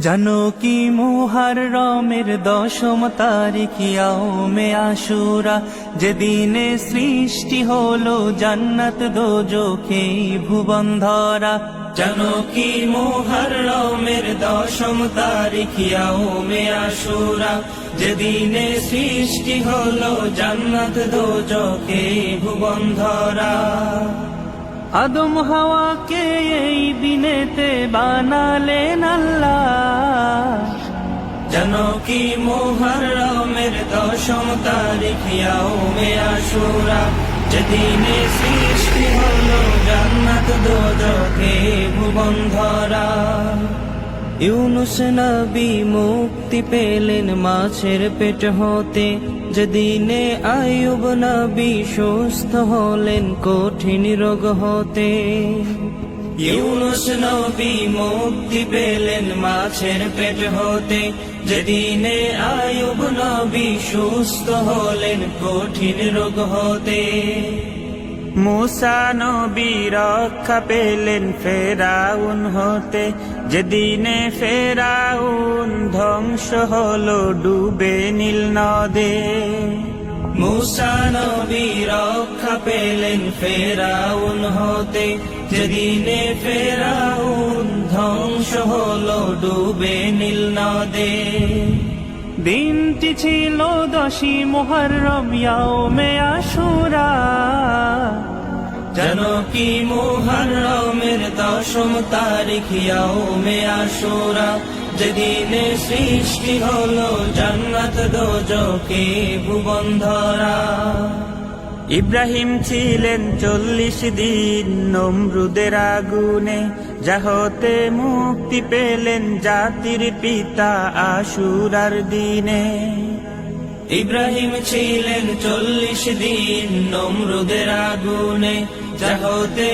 জানো কি মুহররমের 10ম তারিখ ইয়াউমে আশুরা, যেদিনে সৃষ্টি হলো জান্নাত দোজখে ভুবন ধরা। জানো কি মুহররমের 10ম তারিখ ইয়াউমে আশুরা, যেদিনে সৃষ্টি হলো জান্নাত দোজখে ভুবন ধরা। আদম হাওয়াকে এই দিনেতে বানালেন আল্লাহ। জানো কি মুহররমের 10ম তারিখ ইয়াউমে আশুরা, যেদিনে সৃষ্টি হলো জান্নাত দোজখে ভুবন ধরা। ইউনুস নবী মুক্তি পেলেন মাছের পেট হতে, যেদিনে আইয়ুব নবী সুস্থ হলেন কঠিন রোগ হতে। ইউনুস নবী মুক্তি পেলেন মাছের পেট হতে, যেদিনে আইয়ুব নবী সুস্থ হলেন কঠিন রোগ হতে। মুসা নবী রক্ষা পেলেন ফেরাউন হতে, যেদিনে ফেরাউন ধ্বংস হলো ডুবে নীল নদে। মুসা নবী রক্ষা পেলেন ফেরাউন হতে, যেদিনে ফেরাউন ধ্বংস হলো ডুবে নীল নদে। দিনটি ছিল 10ই মুহররম ইয়াউমে আশুরা। জানো কি মুহররমের 10ম তারিখ ইয়াউমে আশুরা, যেদিনে সৃষ্টি হলো জান্নাত দোজখে ভুবন ধরা। ইব্রাহিম ছিলেন 40 দিন নমরুদের আগুনে, যাহতে মুক্তি পেলেন জাতির পিতা আশুরার দিনে। ইব্রাহিম ছিলেন 40 দিন নমরুদের আগুনে, যাহতে